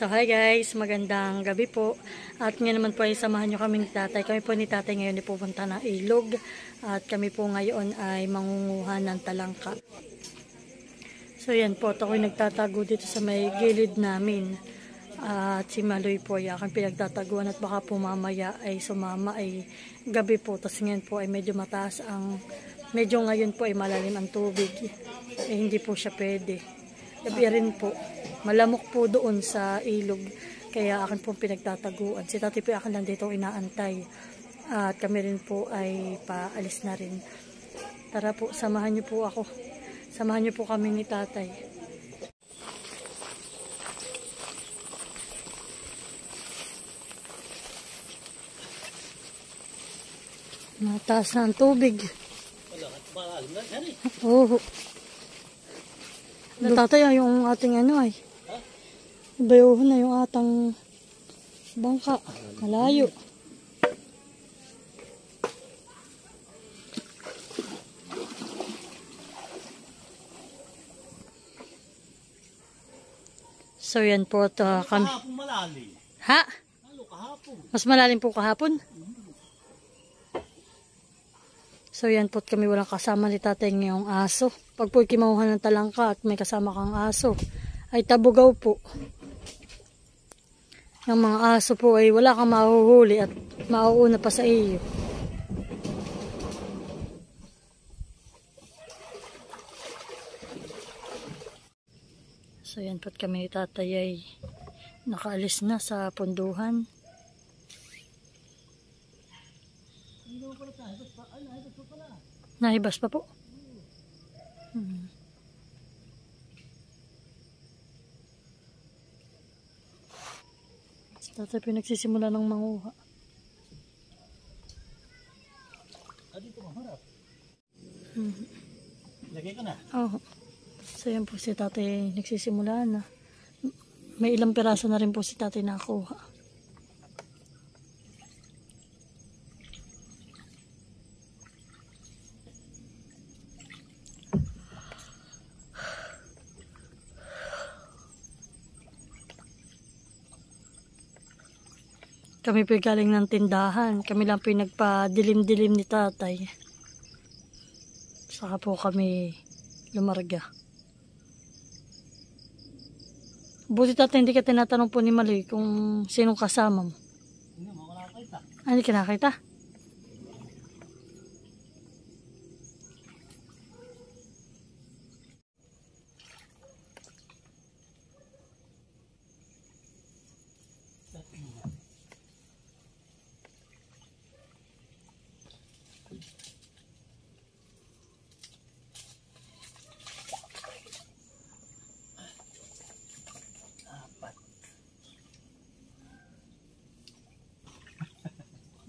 So hi guys, magandang gabi po. At ngayon naman po ay samahan nyo kami ni tatay. Kami po ni tatay ngayon ay pupunta ng ilog. At kami po ngayon ay mangunguha ng talangka. So yan po, ako'y nagtatago dito sa may gilid namin. At si Maloy po ay aking pinagtataguan at baka po mamaya ay sumama ay gabi po. Tapos ngayon po ay medyo mataas ang, medyo ngayon po ay malalim ang tubig. Eh hindi po siya pwede. Gabi rin po. Malamok po doon sa ilog. Kaya akin po pinagtataguan. Si tatay po akin lang dito inaantay. At kami rin po ay paalis na rin. Tara po, samahan niyo po ako. Samahan niyo po kami ni tatay. Mataas na ang tubig. Oo. Natatay yung ating ano ay. Ibayuhan na yung atang bangka. Malayo. So yan po kami. Ha? Mas malalim po kahapon? So yan po kami walang kasama ni tatay ngayong aso. Pag po kimahuhan ng talangka at may kasama kang aso, ay tabugaw po. Yung mga aso po ay wala kang mahuhuli at mauuna pa sa iyo. So yan po kami ni tatay ay nakaalis na sa punduhan. Nahibas pa po. Tatay pinagsisimula ng manguha. Dito maharap. Lagay ka na? Oo. So yan po si tatay nagsisimula na. May ilang piraso na rin po si tatay nakuha. Kami po galing ng tindahan. Kami lang po nagpa-dilim-dilim ni tatay. Saka po kami lumarga. Buti tatay hindi ka tinatanong po ni Maloy kung sinong kasama mo. Hindi mo nakakita. Hindi ka nakita?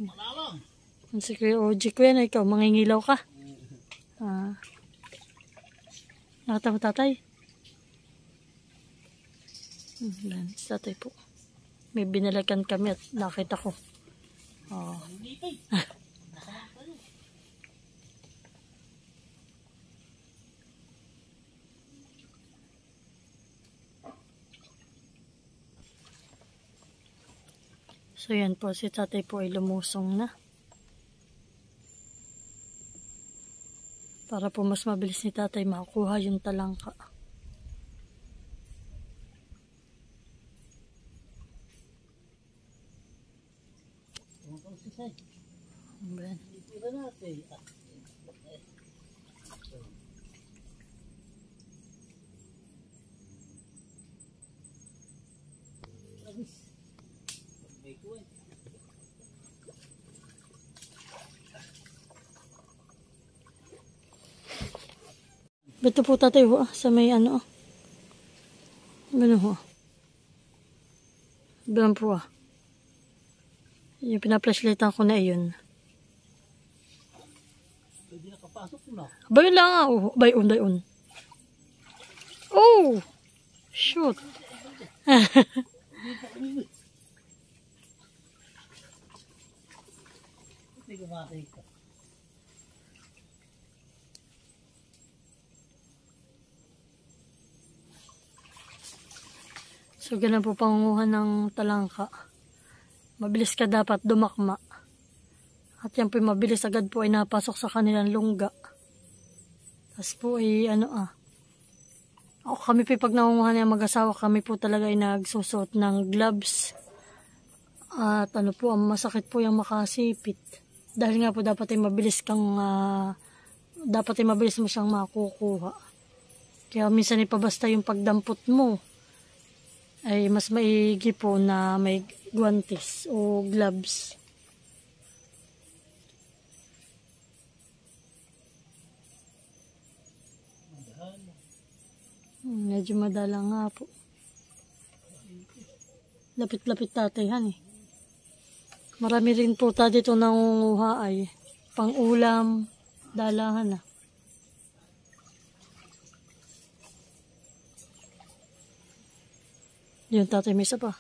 Malalang. Si Kuya Oji ko yan, ikaw mangingilaw ka. Nakita mo tatay? Si tatay po. May binalagan kami at nakita ko. So yan po, si tatay po ay lumusong na. Para po mas mabilis ni tatay makukuha yung talangka. Ayan. Dito po tatay ho, sa may ano. Ganun ho. Ganun po Yung pina-flashlightan ko na iyon. Hindi nakapasok na. Bayon lang bayon. Oh! Shoot! Hindi ko makakita. So So, ganun po pangunguhan ng talangka. Mabilis ka dapat dumakma. At yan po mabilis agad po ay napasok sa kanilang lungga. Tapos po ay ako kami po pag nangunguhan ng mag-asawa, kami po talaga ay nagsusot ng gloves. At po, ang masakit po yung makasipit. Dahil nga po dapat ay mabilis mo siyang makukuha. Kaya minsan ipabasta yung pagdampot mo. Ay mas maigi po na may guantes o gloves. Medyo madala nga po. Lapit-lapit tatayhan eh. Marami rin po ta dito nangunguha ay pang ulam, dalahan na. Yun tatay, may isa pa.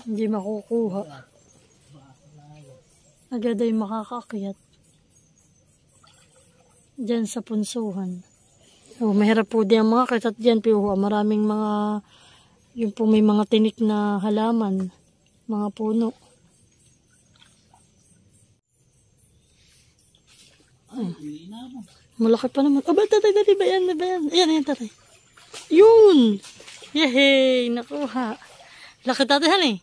Hindi makukuha. Agad ay makakaakyat. Diyan sa punsuhan. Mahirap po diyan mga kahit diyan po maraming mga yung po may mga tinik na halaman, mga puno. Malaki pa naman. Aba, tatay, ba yan? Ayan, tatay. Yun! Yehey! Nakuha. Laki tatay, han eh.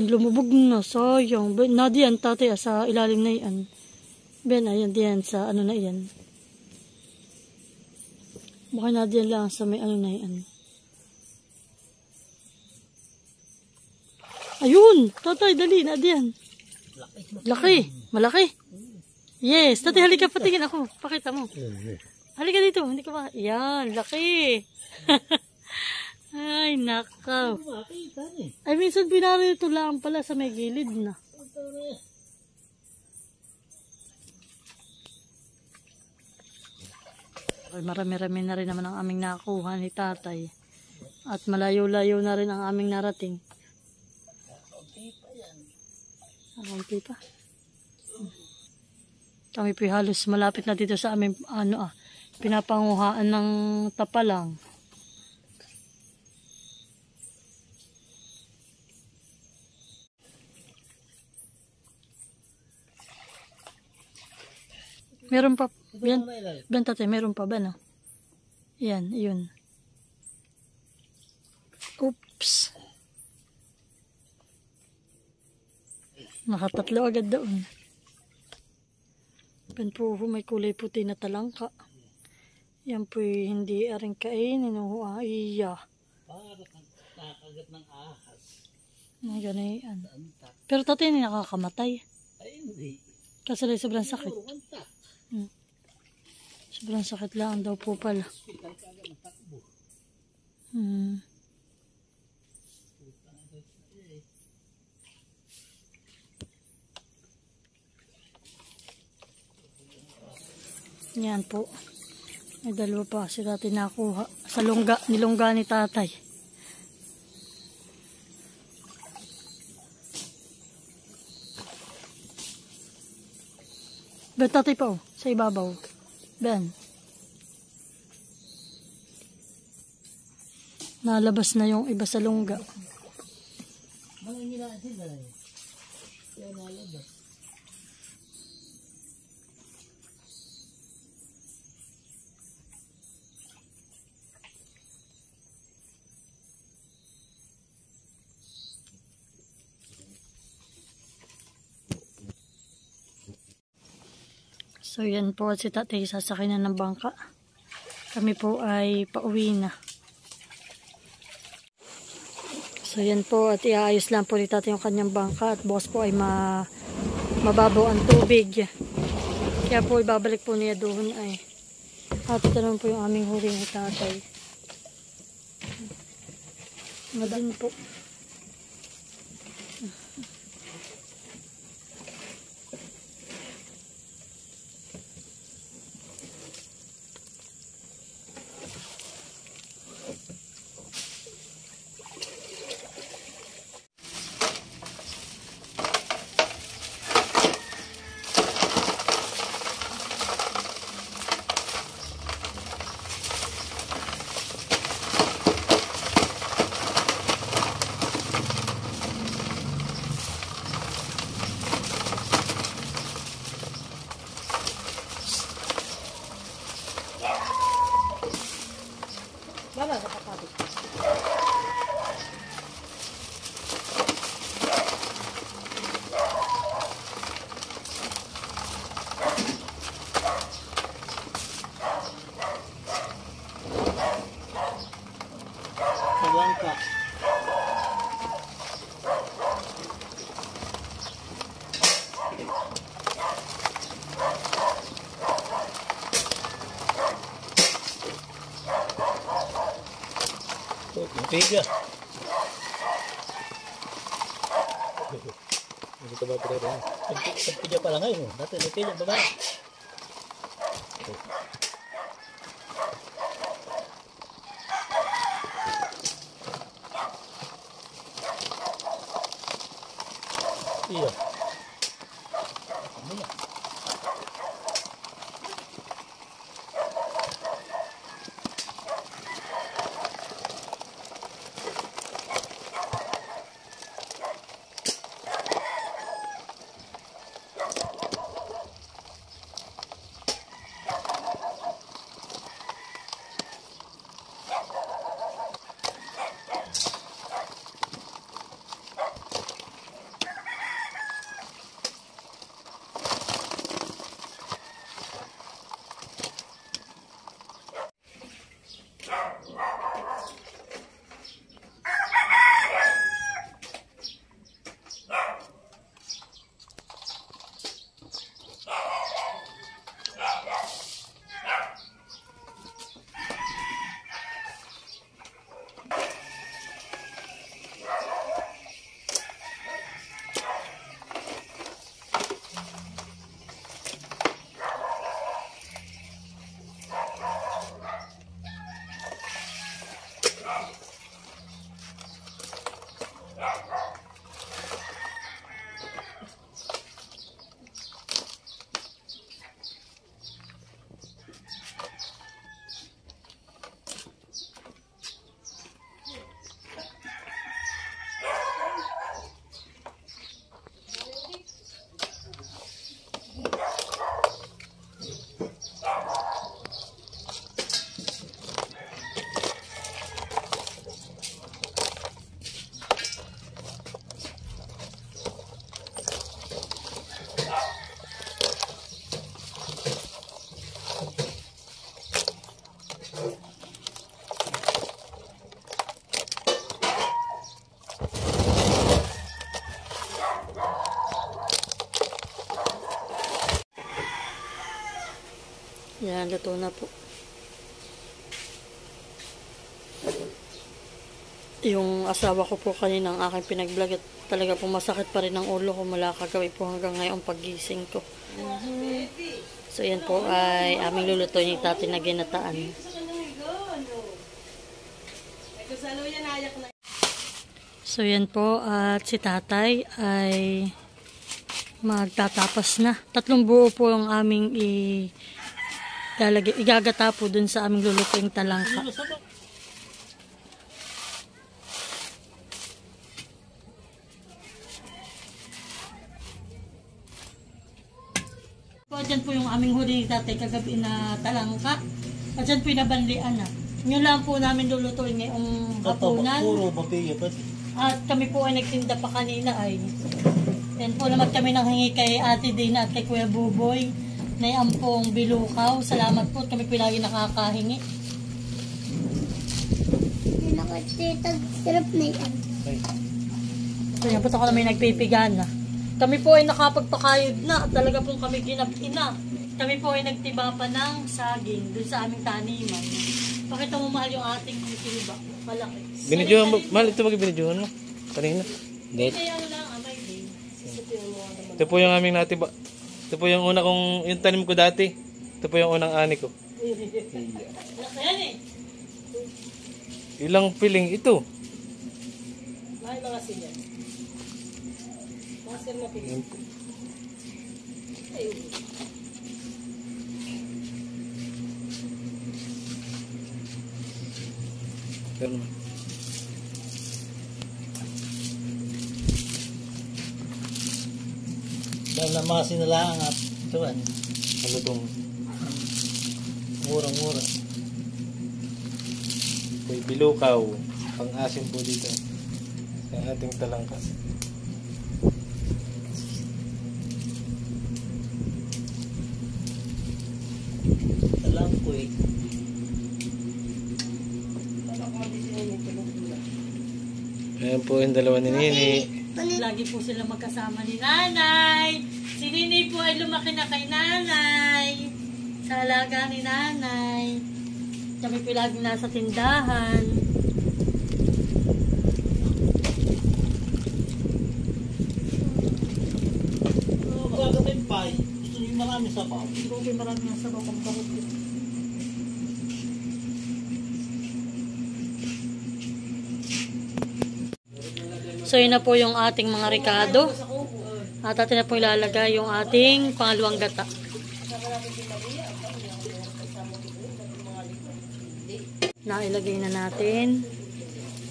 Lumubog na, sayang. Na diyan, tatay, sa ilalim na yan. Ben, ayan, diyan, sa na yan. Baka na diyan lang sa may na yan. Ayun! Tatay, dali, na diyan. Laki, malaki. Yes, tatay, halika, patingin ako. Pakita mo. Halika dito, hindi ka pa. Yan, laki. Ay, nakaw. Ay, minsan pinarito lang pala sa may gilid na. Ay, marami-rami na rin naman ang aming nakuha ni tatay. At malayo-layo na rin ang aming narating. Kaunti pa. Kami po halos malapit na dito sa aming pinapanguhaan ng tapalang. Meron pa. Yan tatay, meron pa ba no? Yan, yun. Oops. Nakatatlo agad doon. Yan po, may kulay puti na talangka. Yan po hindi aring kainin. Iya. Nakagat ng ahas. Ganyan. Pero tatay, hindi nakakamatay. Ay, hindi. Kasi sobrang sakit. Sobrang sakit lang daw po pala. Yan po. May dalawa pa si tatay nakuha. Sa nilungga ni tatay. Ben, tatay pa sa ibabaw. Ben. Nalabas na yung iba sa lungga. Mangingilaan sila eh. Kaya nalabas. So yan po, si tatay sasakay na ng bangka. Kami po ay pauwi na. So yan po, at iayos lang po ni tatay yung kanyang bangka. At bukas po ay mababaw ang tubig. Kaya po ibabalik po niya doon ay. At ito naman po yung aming huli ni tatay. Madin po. Piga. Hindi ka ba pwede? Piga pala ngayon. Dati may piga ba? Iya. Ano yan? Yan, luto na po. Yung asawa ko po kanina ang aking pinag-vlog at talaga po masakit pa rin ang ulo ko mula kagabi po hanggang ngayon paggising ko. So yan po ay aming lulutuin yung tati na ginataan. So yan po at si tatay ay magtatapos na. 3 buo po ang aming igagata po dun sa aming lulutuing talangka. So, dyan po yung aming huli tatay kagabi na talangka. At dyan po yung nabanlian na. Yun lang po namin lulutuin ngayong hapunan. Puro mabiya pa. At kami po ay nagtinda pa kanina ay. Yan po naman kami nanghingi kay Ate Dina at kay Kuya Buboy na ampong bilukaw. Salamat po. Kami po lagi nakakahingi. Sarap na yan. So yan po ako na may nagpipigan na. Kami po ay nakapagpakayod na. Talaga po kami ginapina. Kami po ay nagtiba pa ng saging dun sa aming taniman. Pakita mo mahal yung ating kumitiba. Malaki. Binidyohan mo, mahal ito binidyohan mo. Kanina. Hindi, ano lang, amay din. Ito po yung aming natiba. Ito po yung una kong, yung tanim ko dati. Ito po yung unang ani ko. Laki yan eh. Ilang piling ito. Mahal mga sila. Mga sila piling. Ayun. Pero, Dahil namasin na lang at ito ano. ano itong Murang-mura. may bilukaw. Pang-asim po dito. Sa ating talangka. Talang ko eh. Ayan po yung dalawa ni Nini. Lagi po sila magkasama ni nanay. Si Nini po ay lumaki na kay nanay. Sa alaga ni nanay. Kami po lagi nasa tindahan. marami sa pao. Gobe, marami nga sabaw kung bahog. So yun na po yung ating mga ricado. At atin na po ilalagay yung ating pangalawang gata. Nailagay na natin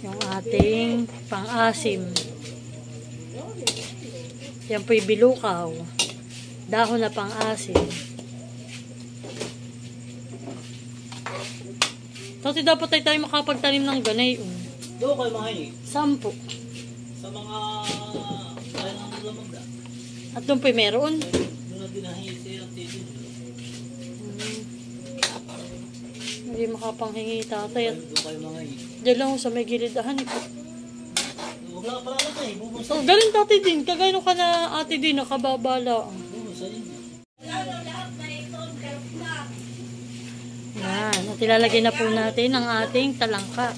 yung ating pang-asim. Yan po yung bilukaw. Dahon na pang-asim. Kasi dapat tayo makapagtanim ng ganay. Doon kayo mga hini. 10. Sa mga kaya ng lamagda. At doon po meron. Doon na dinahingi siya ang titin. Hindi makapanghingi tatay. At Doon kayo mga hini. dyan lang sa may gilidahan. Wala pala na tayo. Bubunsa. So, galing tatay din. Kagano ka na ate din. Nakababala. Bubunsa yun. Yan. At ilalagay na po natin ang ating talangka.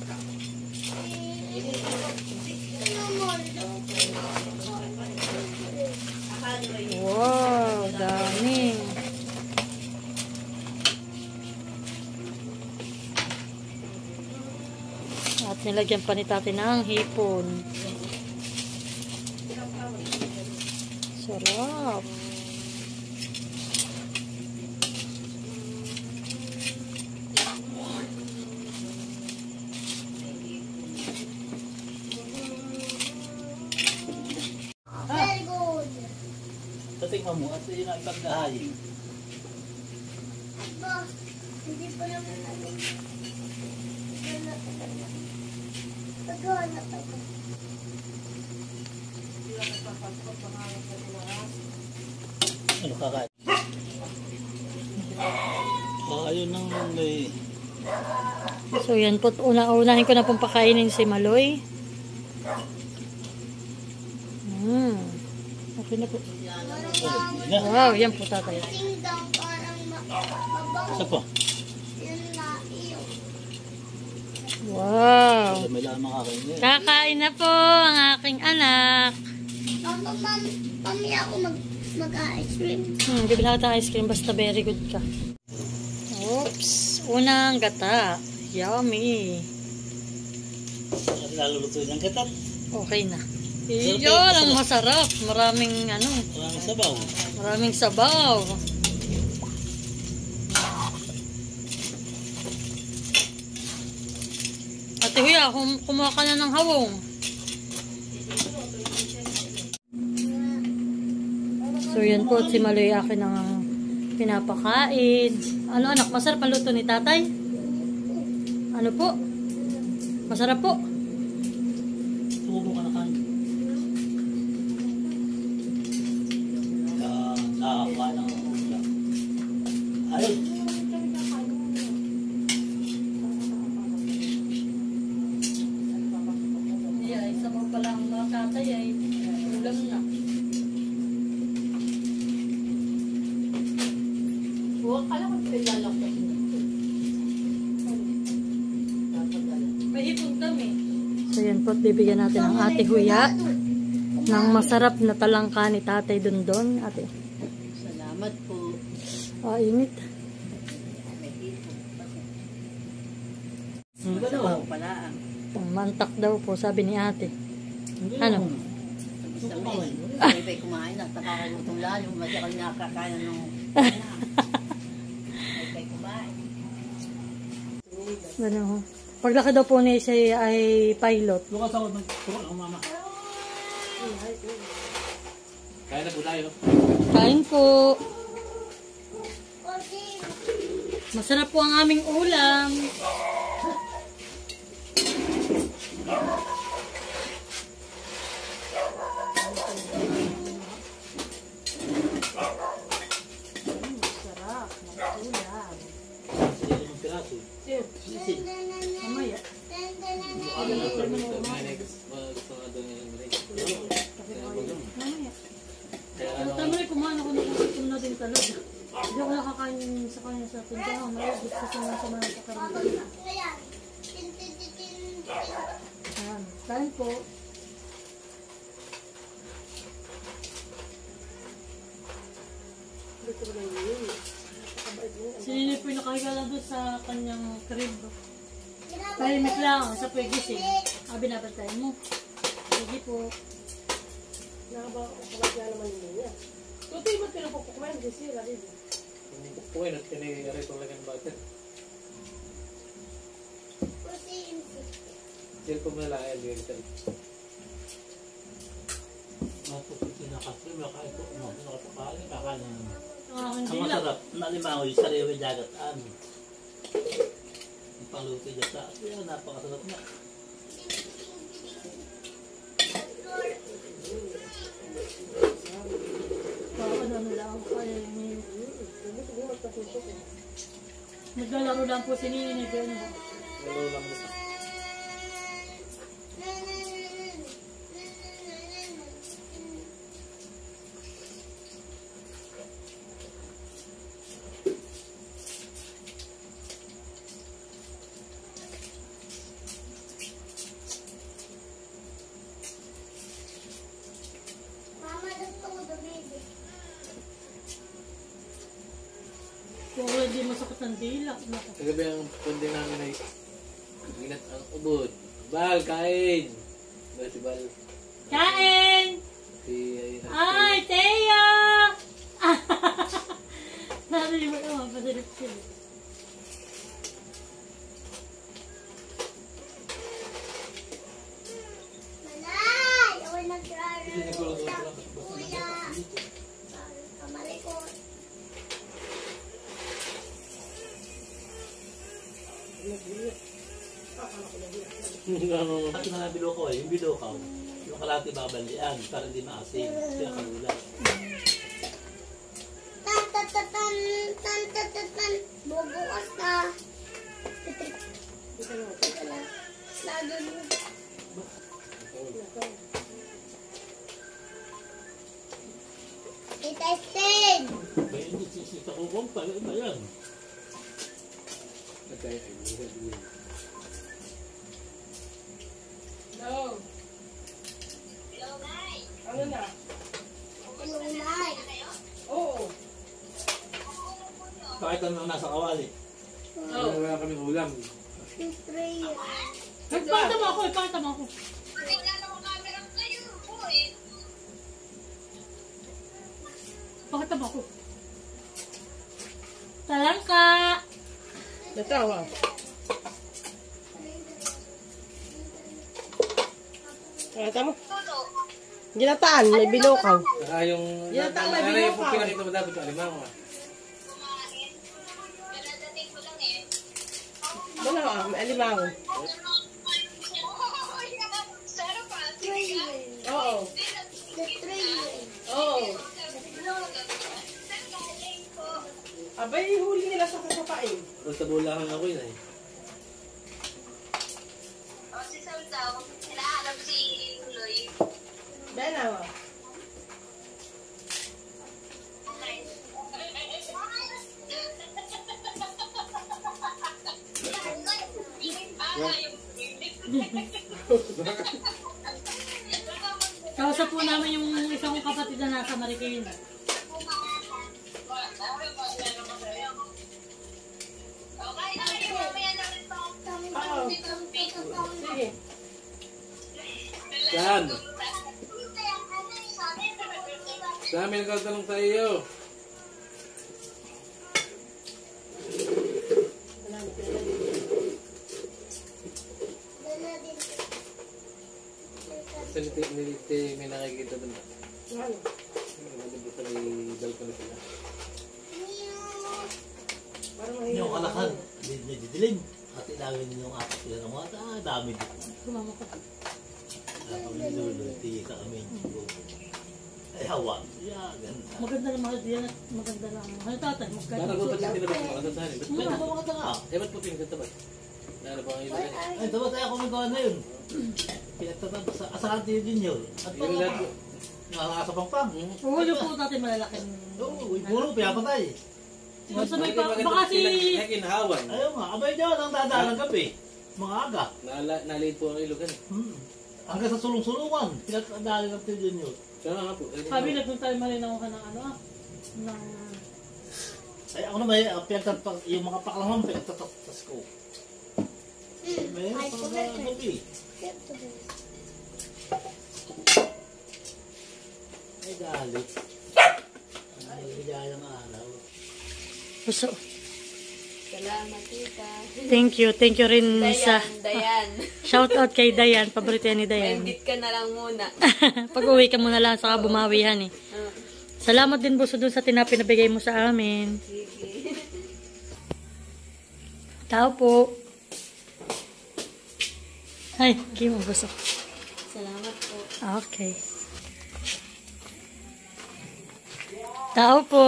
Wow, dami. At nilagyan pa ni tatay ng hipon. Sarap. Very good. Tatikman mo at yun ang pagkahayin. Boss, hindi pa naman ano. Pagkahanap ako. Ano kakain? Ayun nang may... So yan po, unahin ko na pong pakainin si Maloy. Okay na po. Na. Wow, yan po tatay. Tingdang parang mabango. Isa pa. Yun na iyo. Wow. May lamang kakain niya. Kakain na po ang aking anak. Mami ako mag-ice cream. Bibili ka ice cream basta very good ka. Oops. Unang gata. Yummy. At lalulutuin ng katat. Okay na. Iyon ang masarap. Maraming ano. Maraming sabaw. Maraming sabaw. Ate Huya, kumuha ka na ng hawong. So yan po, si Maloy akin ang pinapakain. Ano anak, masarap ang luto ni tatay? Ano po? Masarap po? Tubo ka na kan. Nakakuha ng ulam. Ayun. Yeah, isa mo pala ang mga tatay ay ulam na. Huwag ka lang kung pilalak na may ipon kami. So yan po, bibigyan natin ang ate Huya ng masarap na talangka ni tatay Dondon. Ate. Salamat po. Init. Sabaw pala ang Mantak daw po, sabi ni ate. Ano? gusto mo. May kumain na, nakakagutong lalo. Masya ko nakakain ng may kumain. Ano? Paglaki daw po niya siya ay pilot. Lukas ako magturo ng mama. Kaya na po tayo. Kain po. Masarap po ang aming ulam. Sarap ng ulam. Mamaya. Mamaya. Tama rin, kumain ako ng gutom na din talaga. Hindi ako nakakain sa kanya sa tindahan. Malagos kasi nga sa mga pakaramdam. Ayan. Ayan. Kain po. Si Nini po yung nakahiga lang doon sa kanyang crib. Tahimik lang, sa po gising. Binabantay mo. Sige po. Pupukpukin at kinigari itong lagan butter. Sila po na lang ay dito. Matutup sinakasrim, makain ko. Nakapakain, kakain na naman. Hindi Ang lang. masarap, nalimangoy, sariwa dagat amin. Ang pangluto dyan sa atin, napakasarap na. Ano lang. Naglalaro lang po si Nini. Lalo lang mo. Mama, gusto ko the baby. Kung hindi masakit ang dila. Naku. Kagabi ang pundi namin ay ginat ang ubod. Bal, kain! Bal si Bal. Kain! Ay, Teo! Sabi mo naman, pasilip sila. Manay! Ako nagrararo sa kuya. Kamalikot. At yung mga bilokaw yung bilokaw. Yung kalati babalian, para hindi maasim. Kaya kagulat. Tan. Bubukas na. Lado mo. Itestin! Kaya hindi sisita ko kung pala iba yan. Nagkaya ay buhay. Ilunay. Kahit ano nasa kawali. Wala kaming ulam. Prayer. Ipakita mo ako. Pakita mo ako. Talangka! Natawa. Kata mo? Ginataan, may bilokaw. Saka yung... Yan, tama, Ano yung bilokaw. pinakita mo dapat yung alimango ah. Dalawa, may alimango. Oo. The prayer. Oo. Abay, huli nila sa kasapain. Basta bulahan ako yun eh. Dalawa. Kausap po namin yung isang kong kapatid na nasa Marikina. Oo. Sige. Saan? Saan may nagtatanong sa iyo? Sa niliti may nakikita doon. Ano? Nagdito sa may balcony sila. Parang Yung mahirap. kalakad, didilim. At ilawin yung apat sila ng mga dami dito. Sumama ko. Kami dulo, tigita kami. Ay hawa. Yeah, ganda. Maganda lang mga diyan at maganda lang. Ano tatay? Parang Magkano? ba't yung tinabas mo? Ano saan? May ito mga tanga. Eh, ba't po pinagtatabas? Ano ba ang ilan? Ay, tama tayo ako magawa na yun. Pinagtatag sa asahan din yun. At Yung lahat po. nakakasa pang pang. Ulo po tatay malalaking. Oo, puro pinapatay. Yung sa may baka si... Nakinahawan. Ayaw nga, abay dyan ang dadaan ng gabi. Mga aga. Naliit po ang ilogan. Hanggang sa sulong-sulungan. Pinagdadaan ng yun yun. Kaya nga po. Sabi na kung tayo malinaw ka ng ano ng Ay, ako naman, yung mga pakalaman, pinagtatas ko. May Ay, pagkagabi. Ay, galit. Ay, bigayang araw. Gusto. Salamat, tita. Thank you rin sa Dayan. shout out kay Dayan, paborito yan ni Dayan. Endit ka na lang muna. Pag uwi ka muna lang saka bumawihan eh. Salamat din Buso dun sa tinapay na bigay mo sa amin. Tao po. Ay, kimo Buso. Salamat po. Okay. Tao po.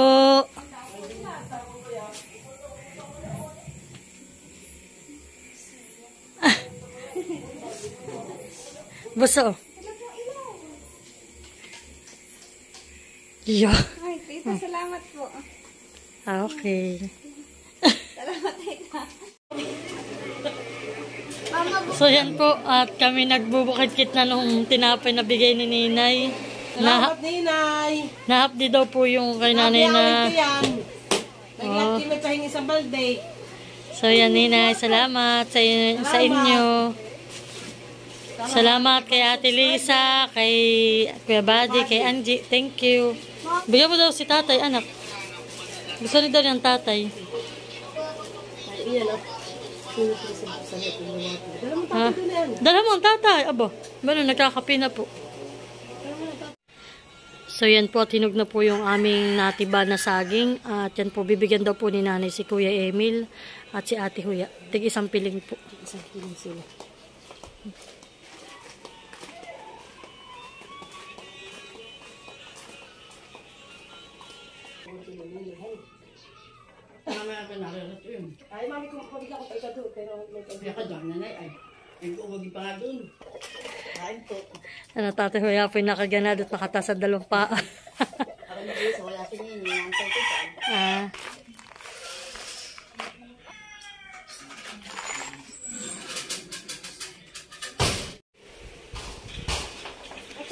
Buso. Yo. Ay, tita, salamat po. Okay. Salamat, tita. So yan po, at kami nagbubukid-kit na nung tinapay na bigay ni Ninay. Salamat, Ninay. Nahapdi daw po yung kay nanay na... Naglat kami pahingi sa balde. So yan Ninay, salamat sa inyo. Salamat kay Ate Lisa, kay Kuya Buddy, kay Angie. Thank you. Bigyan mo daw si tatay, anak. Gusto ni daw yung tatay. Ha? Dala mo ang tatay. Aba, ano, nagkakape na po. So yan po, tinog na po yung aming natiba na saging. At yan po, bibigyan daw po ni nanay si Kuya Emil at si Ate Huya. Tig isang piling po. Isang piling sila. Ay, mami, kung pabigyan ko pa isa doon, pero may Kaya ka dyan, nanay. Ay, ay ko umagi pa nga doon. Kain po. Ano, Tate Huya po yung nakaganad at nakatasad dalawang paa. Ako nag-iisa, wala si Nini. Antay ko pa. Ah.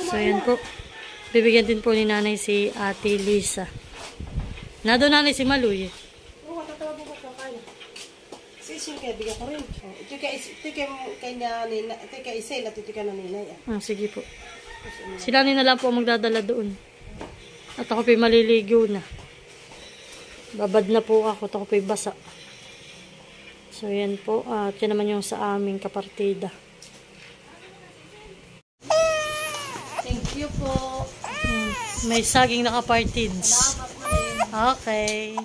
So yan po. Bibigyan din po ni nanay si Ate Lisa. Nado nanay si Maluy. oo, tatawa po ko kayo. Sisin kaya, bigyan ko rin. Ito kay Isay, at ito kay na Ninay. Ah, sige po. Sila na lang po ang magdadala doon. At ako po'y maliligo na. Babad na po ako. At ako po'y basa. So yan po. At yan naman yung sa aming kapartida. Thank you po. May saging nakapartids. Okay.